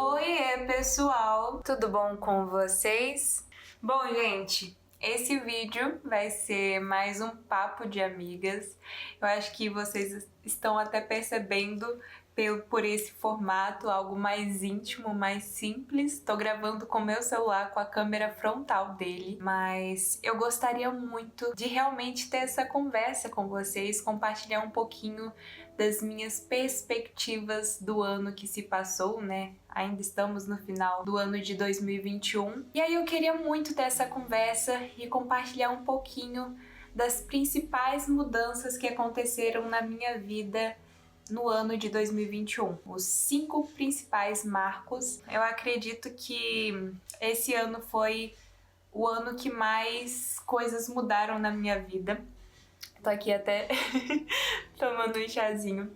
Oiê, pessoal! Tudo bom com vocês? Bom, gente, esse vídeo vai ser mais um papo de amigas. Eu acho que vocês estão até percebendo por esse formato, algo mais íntimo, mais simples. Tô gravando com meu celular com a câmera frontal dele, mas eu gostaria muito de realmente ter essa conversa com vocês, compartilhar um pouquinho das minhas perspectivas do ano que se passou, né? Ainda estamos no final do ano de 2021. E aí eu queria muito ter essa conversa e compartilhar um pouquinho das principais mudanças que aconteceram na minha vida no ano de 2021. Os 5 principais marcos. Eu acredito que esse ano foi o ano que mais coisas mudaram na minha vida. Tô aqui até tomando um chazinho.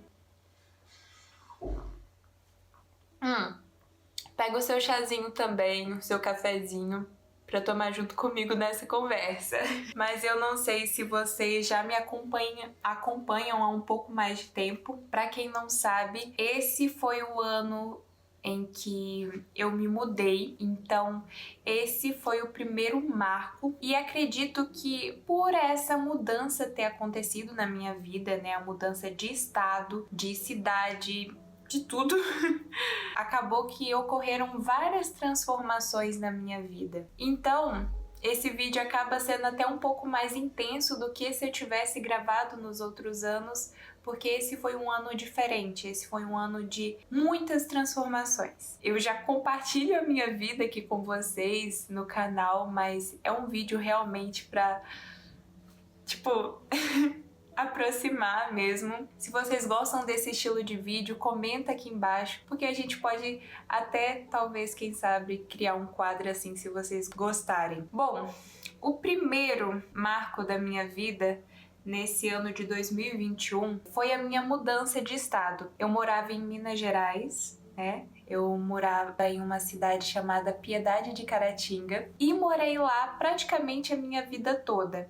Pega o seu chazinho também, o seu cafezinho, pra tomar junto comigo nessa conversa. Mas eu não sei se vocês já me acompanham há um pouco mais de tempo. Pra quem não sabe, esse foi o ano em que eu me mudei, então esse foi o primeiro marco e acredito que por essa mudança ter acontecido na minha vida, né, a mudança de estado, de cidade, de tudo, acabou que ocorreram várias transformações na minha vida. Então, esse vídeo acaba sendo até um pouco mais intenso do que se eu tivesse gravado nos outros anos, porque esse foi um ano diferente, esse foi um ano de muitas transformações. Eu já compartilho a minha vida aqui com vocês no canal, mas é um vídeo realmente pra, tipo, aproximar mesmo. Se vocês gostam desse estilo de vídeo, comenta aqui embaixo, porque a gente pode até, talvez, quem sabe, criar um quadro assim, se vocês gostarem. Bom, o primeiro marco da minha vida nesse ano de 2021 foi a minha mudança de estado. Eu morava em Minas Gerais, né? Eu morava em uma cidade chamada Piedade de Caratinga e morei lá praticamente a minha vida toda.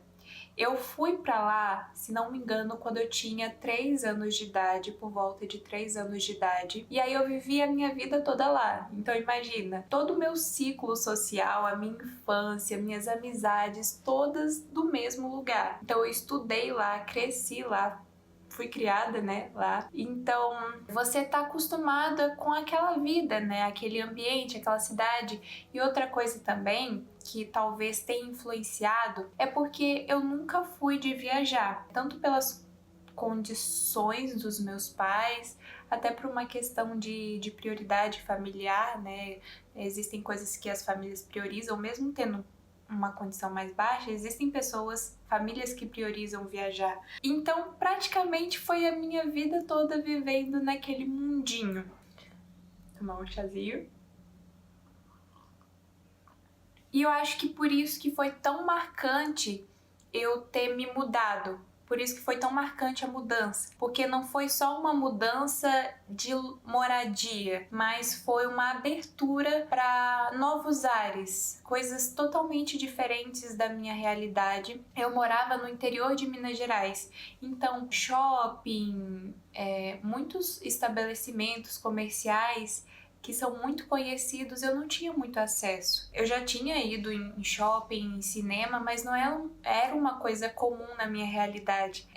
Eu fui pra lá, se não me engano, quando eu tinha 3 anos de idade, por volta de 3 anos de idade. E aí eu vivi a minha vida toda lá. Então imagina, todo o meu ciclo social, a minha infância, minhas amizades, todas do mesmo lugar. Então eu estudei lá, cresci lá, fui criada, né, lá. Então, você tá acostumada com aquela vida, né, aquele ambiente, aquela cidade. E outra coisa também que talvez tenha influenciado é porque eu nunca fui de viajar, tanto pelas condições dos meus pais, até por uma questão de prioridade familiar, né? Existem coisas que as famílias priorizam, mesmo tendo uma condição mais baixa, existem pessoas, famílias que priorizam viajar. Então, praticamente foi a minha vida toda vivendo naquele mundinho. Vou tomar um chazinho. E eu acho que por isso que foi tão marcante eu ter me mudado. Por isso que foi tão marcante a mudança. Porque não foi só uma mudança de moradia, mas foi uma abertura para novos ares, coisas totalmente diferentes da minha realidade. Eu morava no interior de Minas Gerais, então shopping, muitos estabelecimentos comerciais que são muito conhecidos, eu não tinha muito acesso. Eu já tinha ido em shopping, em cinema, mas não era uma coisa comum na minha realidade.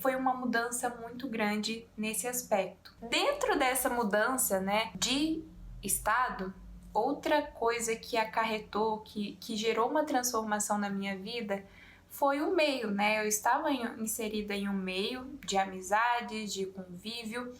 Foi uma mudança muito grande nesse aspecto. Dentro dessa mudança, né, de estado, outra coisa que acarretou, que gerou uma transformação na minha vida, foi o meio, né? Eu estava inserida em um meio de amizades, de convívio,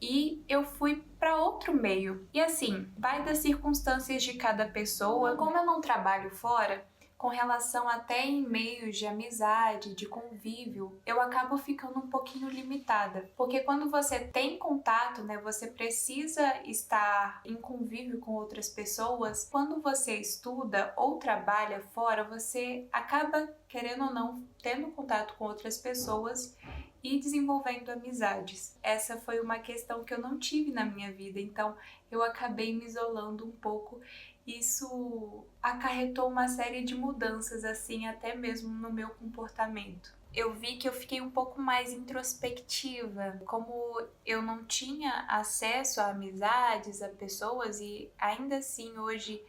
e eu fui para outro meio. E assim, vai das circunstâncias de cada pessoa. Como eu não trabalho fora, com relação até em meios de amizade, de convívio, eu acabo ficando um pouquinho limitada. Porque quando você tem contato, né, você precisa estar em convívio com outras pessoas. Quando você estuda ou trabalha fora, você acaba, querendo ou não, tendo contato com outras pessoas e desenvolvendo amizades. Essa foi uma questão que eu não tive na minha vida, então eu acabei me isolando um pouco. Isso acarretou uma série de mudanças, assim, até mesmo no meu comportamento. eu vi que eu fiquei um pouco mais introspectiva. Como eu não tinha acesso a amizades, a pessoas, e ainda assim hoje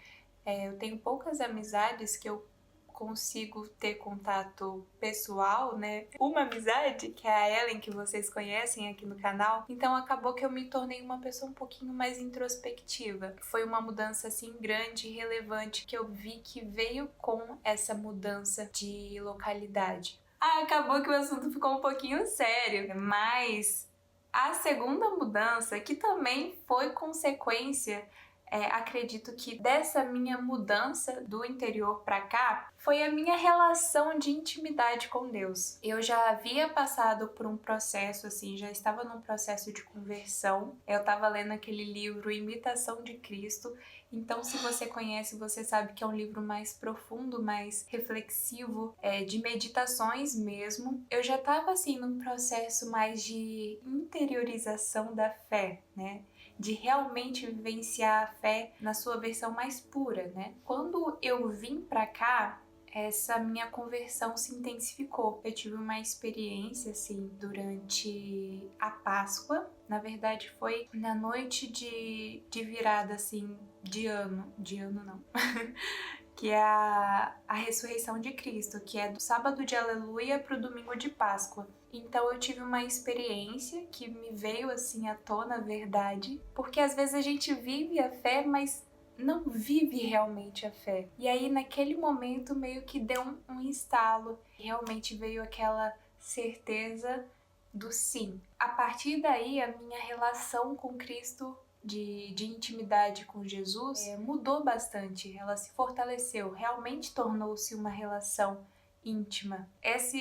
eu tenho poucas amizades que eu consigo ter contato pessoal, né? Uma amizade, que é a Ellen, que vocês conhecem aqui no canal. Então acabou que eu me tornei uma pessoa um pouquinho mais introspectiva. Foi uma mudança assim grande e relevante que eu vi que veio com essa mudança de localidade. Acabou que o assunto ficou um pouquinho sério, mas a segunda mudança, que também foi consequência, acredito que dessa minha mudança do interior para cá, foi a minha relação de intimidade com Deus. Eu já havia passado por um processo assim, já estava num processo de conversão. Eu estava lendo aquele livro Imitação de Cristo. Então, se você conhece, você sabe que é um livro mais profundo, mais reflexivo, de meditações mesmo. Eu já estava assim num processo mais de interiorização da fé, né? De realmente vivenciar a fé na sua versão mais pura, né? Quando eu vim pra cá, essa minha conversão se intensificou. Eu tive uma experiência assim durante a Páscoa. Na verdade, foi na noite de virada assim de ano não. Que é a ressurreição de Cristo, que é do sábado de Aleluia para o domingo de Páscoa. Então eu tive uma experiência que me veio assim à tona a verdade, porque às vezes a gente vive a fé, mas não vive realmente a fé. E aí naquele momento meio que deu um estalo, realmente veio aquela certeza do sim. A partir daí a minha relação com Cristo de intimidade com Jesus mudou bastante, ela se fortaleceu, realmente tornou-se uma relação íntima. Essa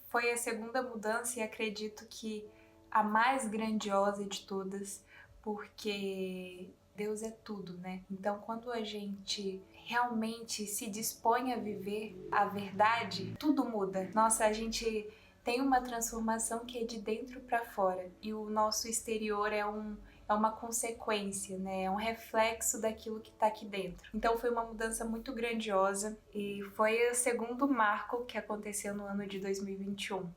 foi a segunda mudança e acredito que a mais grandiosa de todas, porque Deus é tudo, né? Então quando a gente realmente se dispõe a viver a verdade, tudo muda. Nossa, a gente tem uma transformação que é de dentro para fora e o nosso exterior é uma consequência, né? É um reflexo daquilo que está aqui dentro. Então foi uma mudança muito grandiosa e foi o segundo marco que aconteceu no ano de 2021.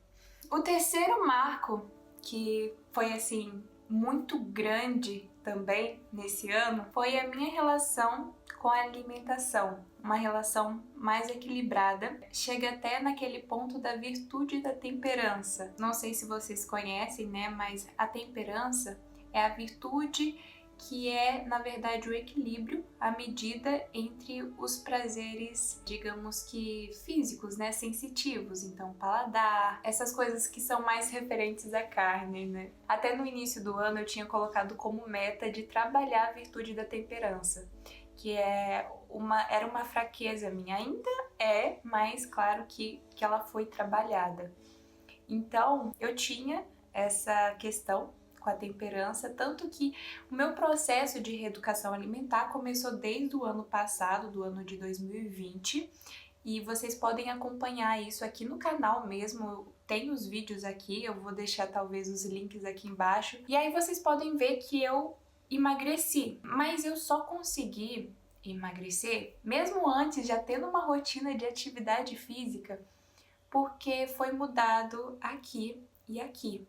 O terceiro marco, que foi assim muito grande também nesse ano, foi a minha relação com a alimentação. Uma relação mais equilibrada. Chega até naquele ponto da virtude da temperança. Não sei se vocês conhecem, né? Mas a temperança é a virtude que é, na verdade, o equilíbrio, a medida entre os prazeres, digamos que físicos, né, sensitivos, então paladar, essas coisas que são mais referentes à carne, né. Até no início do ano eu tinha colocado como meta de trabalhar a virtude da temperança, que era uma fraqueza minha, ainda é, mas claro que ela foi trabalhada. Então, eu tinha essa questão com a temperança, tanto que o meu processo de reeducação alimentar começou desde o ano passado, do ano de 2020, e vocês podem acompanhar isso aqui no canal mesmo, tem os vídeos aqui, eu vou deixar talvez os links aqui embaixo, e aí vocês podem ver que eu emagreci, mas eu só consegui emagrecer, mesmo antes, já tendo uma rotina de atividade física, porque foi mudado aqui e aqui.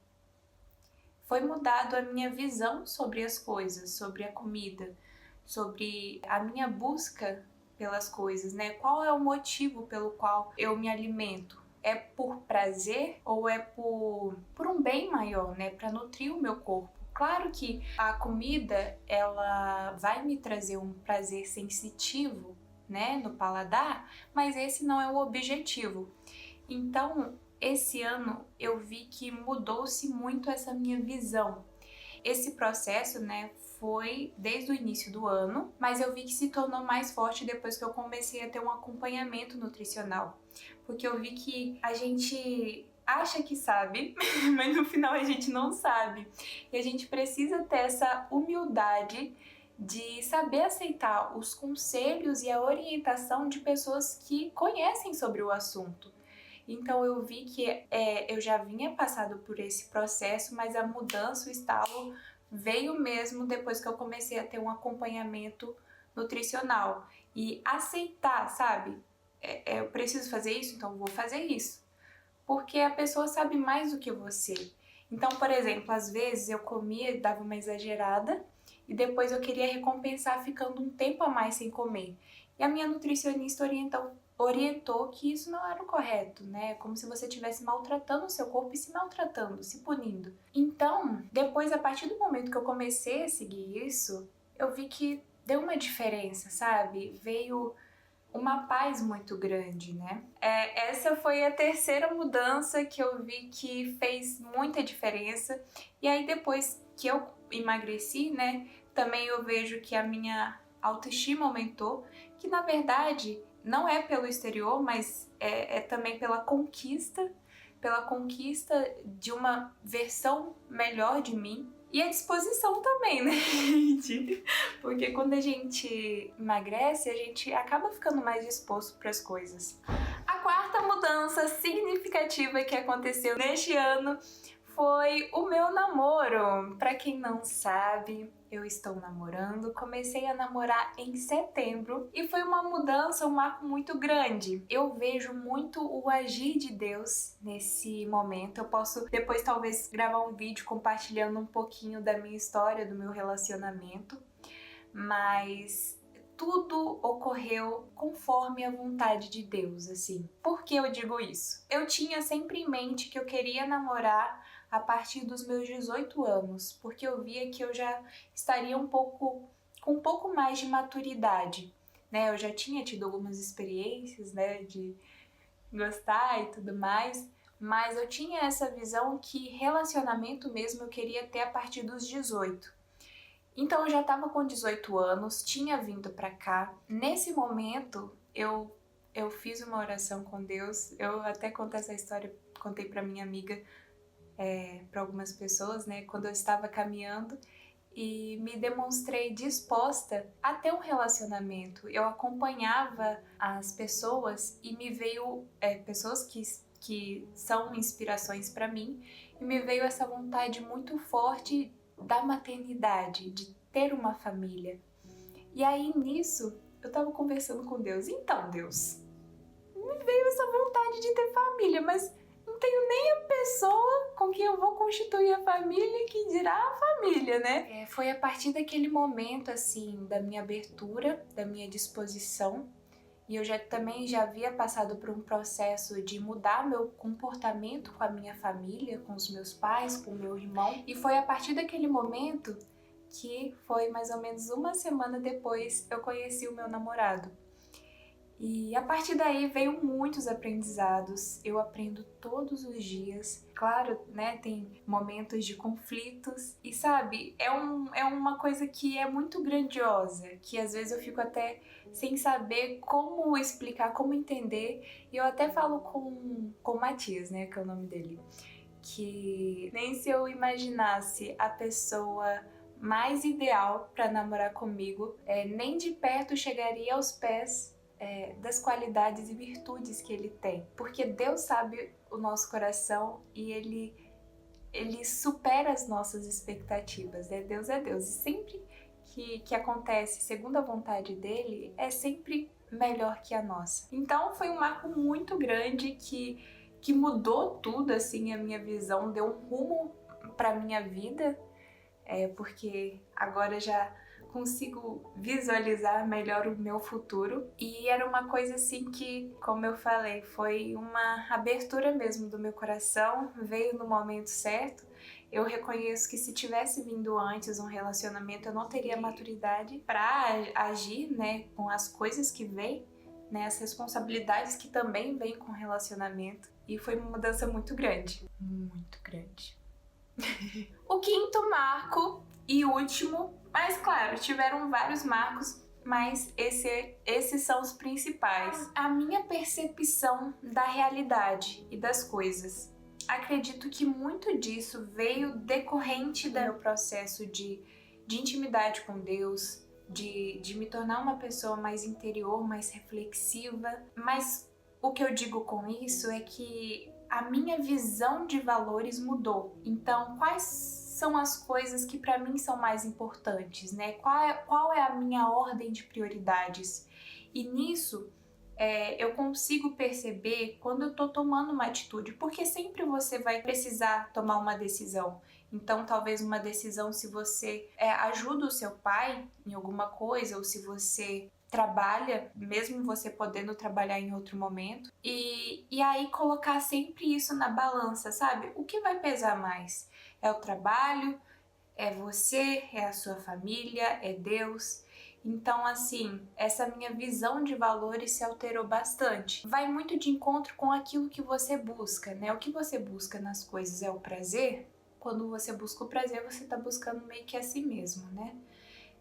Foi mudado a minha visão sobre as coisas, sobre a comida, sobre a minha busca pelas coisas, né? Qual é o motivo pelo qual eu me alimento? É por prazer ou é por um bem maior, né? Para nutrir o meu corpo. Claro que a comida, ela vai me trazer um prazer sensitivo, né, no paladar, mas esse não é o objetivo. Então, esse ano eu vi que mudou-se muito essa minha visão. Esse processo, né, foi desde o início do ano, mas eu vi que se tornou mais forte depois que eu comecei a ter um acompanhamento nutricional. Porque eu vi que a gente acha que sabe, mas no final a gente não sabe. E a gente precisa ter essa humildade de saber aceitar os conselhos e a orientação de pessoas que conhecem sobre o assunto. Então eu vi que eu já vinha passado por esse processo, mas a mudança, o estalo veio mesmo depois que eu comecei a ter um acompanhamento nutricional. E aceitar, sabe? Eu preciso fazer isso, então eu vou fazer isso. porque a pessoa sabe mais do que você. Então, por exemplo, às vezes eu comia, dava uma exagerada e depois eu queria recompensar ficando um tempo a mais sem comer. E a minha nutricionista orientou que isso não era o correto, né? Como se você estivesse maltratando o seu corpo e se maltratando, se punindo. Então, depois, a partir do momento que eu comecei a seguir isso, eu vi que deu uma diferença, sabe? Veio uma paz muito grande, né? Essa foi a terceira mudança que eu vi que fez muita diferença. E aí depois que eu emagreci, né, também eu vejo que a minha autoestima aumentou, que na verdade não é pelo exterior, mas é também pela conquista de uma versão melhor de mim. E a disposição também, né, gente? Porque quando a gente emagrece, a gente acaba ficando mais disposto para as coisas. A quarta mudança significativa que aconteceu neste ano foi o meu namoro. Para quem não sabe, eu estou namorando. Comecei a namorar em setembro e foi uma mudança, um marco muito grande. Eu vejo muito o agir de Deus nesse momento. Eu posso depois talvez gravar um vídeo compartilhando um pouquinho da minha história, do meu relacionamento, mas tudo ocorreu conforme a vontade de Deus, assim. Por que eu digo isso? Eu tinha sempre em mente que eu queria namorar a partir dos meus 18 anos, porque eu via que eu já estaria com um pouco mais de maturidade, né? Eu já tinha tido algumas experiências, né, de gostar e tudo mais, mas eu tinha essa visão que relacionamento mesmo eu queria ter a partir dos 18. Então eu já estava com 18 anos, tinha vindo pra cá. Nesse momento eu fiz uma oração com Deus. Eu até contei essa história, contei pra minha amiga, para algumas pessoas, né, quando eu estava caminhando e me demonstrei disposta a ter um relacionamento. Eu acompanhava as pessoas e me veio pessoas que são inspirações para mim, e me veio essa vontade muito forte da maternidade, de ter uma família. E aí nisso eu tava conversando com Deus. Então, Deus, me veio essa vontade de ter família, mas não tenho nem a pessoa com quem eu vou constituir a família, que dirá a família, né? Foi a partir daquele momento, assim, da minha abertura, da minha disposição, e eu também já havia passado por um processo de mudar meu comportamento com a minha família, com os meus pais, com o meu irmão, e foi a partir daquele momento que foi mais ou menos uma semana depois eu conheci o meu namorado. E a partir daí veio muitos aprendizados, eu aprendo todos os dias. Claro, né, tem momentos de conflitos e sabe, é uma coisa que é muito grandiosa, que às vezes eu fico até sem saber como explicar, como entender. E eu até falo com o Matias, né, que é o nome dele, que nem se eu imaginasse a pessoa mais ideal para namorar comigo, nem de perto chegaria aos pés das qualidades e virtudes que ele tem, porque Deus sabe o nosso coração e ele supera as nossas expectativas, né? Deus é Deus, e sempre que acontece segundo a vontade dele, é sempre melhor que a nossa. Então foi um marco muito grande que mudou tudo, assim, a minha visão, deu um rumo para minha vida, porque agora já consigo visualizar melhor o meu futuro. E era uma coisa assim que, como eu falei, foi uma abertura mesmo do meu coração, veio no momento certo. Eu reconheço que se tivesse vindo antes um relacionamento, eu não teria maturidade para agir, né, com as coisas que vêm, né, as responsabilidades que também vêm com o relacionamento. E foi uma mudança muito grande. Muito grande. O quinto marco e último, mas claro, tiveram vários marcos, mas esses são os principais. A minha percepção da realidade e das coisas. Acredito que muito disso veio decorrente do meu processo de intimidade com Deus, de me tornar uma pessoa mais interior, mais reflexiva. Mas o que eu digo com isso é que a minha visão de valores mudou. Então, quais são as coisas que para mim são mais importantes, né? Qual é a minha ordem de prioridades? E nisso, eu consigo perceber quando eu tô tomando uma atitude, porque sempre você vai precisar tomar uma decisão. Então, talvez uma decisão se você ajuda o seu pai em alguma coisa, ou se você trabalha, mesmo você podendo trabalhar em outro momento, e aí colocar sempre isso na balança, sabe? O que vai pesar mais? É o trabalho? É você? É a sua família? É Deus? Então, assim, essa minha visão de valores se alterou bastante. Vai muito de encontro com aquilo que você busca, né? O que você busca nas coisas é o prazer? Quando você busca o prazer, você tá buscando meio que a si mesmo, né?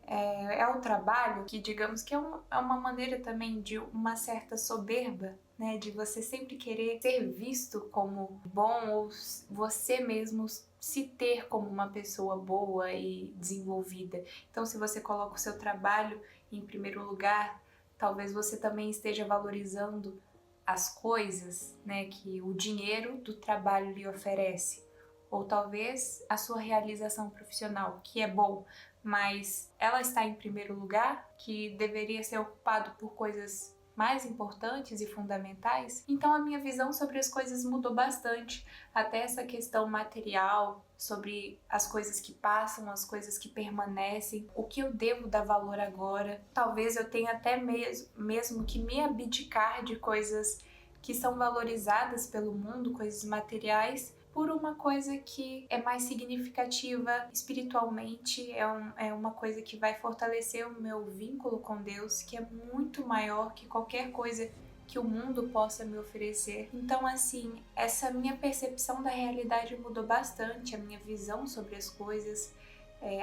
É o trabalho, que digamos que é uma maneira também de uma certa soberba, né? De você sempre querer ser visto como bom ou você mesmo se ter como uma pessoa boa e desenvolvida. Então, se você coloca o seu trabalho em primeiro lugar, talvez você também esteja valorizando as coisas, né, que o dinheiro do trabalho lhe oferece. Ou talvez a sua realização profissional, que é bom, mas ela está em primeiro lugar, que deveria ser ocupado por coisas mais importantes e fundamentais. Então a minha visão sobre as coisas mudou bastante, até essa questão material, sobre as coisas que passam, as coisas que permanecem, o que eu devo dar valor agora. Talvez eu tenha até mesmo que me abdicar de coisas que são valorizadas pelo mundo, coisas materiais, por uma coisa que é mais significativa espiritualmente, é uma coisa que vai fortalecer o meu vínculo com Deus, que é muito maior que qualquer coisa que o mundo possa me oferecer. Então, assim, essa minha percepção da realidade mudou bastante, a minha visão sobre as coisas,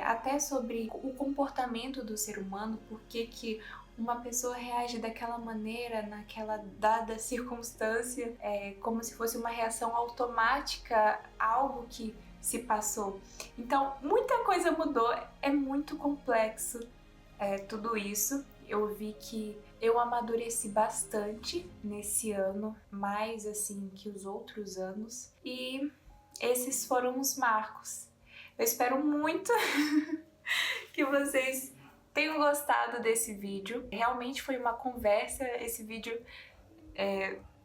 até sobre o comportamento do ser humano, por que uma pessoa reage daquela maneira, naquela dada circunstância, como se fosse uma reação automática a algo que se passou. Então, muita coisa mudou, é muito complexo tudo isso. Eu vi que eu amadureci bastante nesse ano, mais assim que os outros anos, e esses foram os marcos. Eu espero muito que vocês tenham gostado desse vídeo. Realmente foi uma conversa, esse vídeo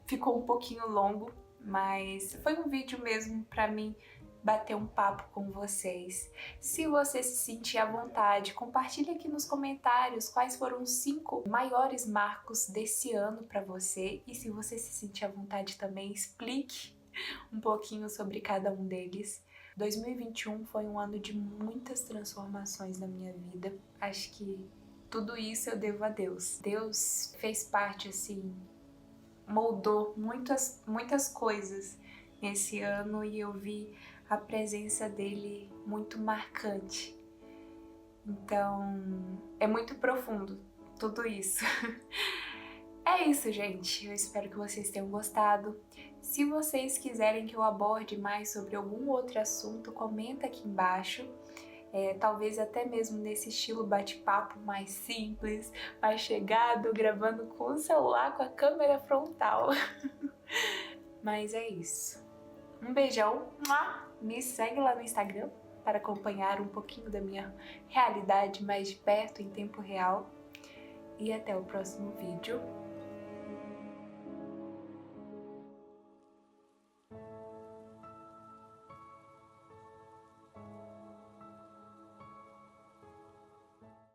ficou um pouquinho longo, mas foi um vídeo mesmo pra mim bater um papo com vocês. Se você se sentir à vontade, compartilhe aqui nos comentários quais foram os 5 maiores marcos desse ano pra você, e se você se sentir à vontade também, explique um pouquinho sobre cada um deles. 2021 foi um ano de muitas transformações na minha vida. Acho que tudo isso eu devo a Deus. Deus fez parte, assim, moldou muitas coisas nesse ano, e eu vi a presença dele muito marcante. Então, é muito profundo tudo isso. É isso, gente. Eu espero que vocês tenham gostado. Se vocês quiserem que eu aborde mais sobre algum outro assunto, comenta aqui embaixo. Talvez até mesmo nesse estilo bate-papo mais simples, mais chegado, gravando com o celular, com a câmera frontal. Mas é isso. Um beijão. Me segue lá no Instagram para acompanhar um pouquinho da minha realidade mais de perto, em tempo real. E até o próximo vídeo.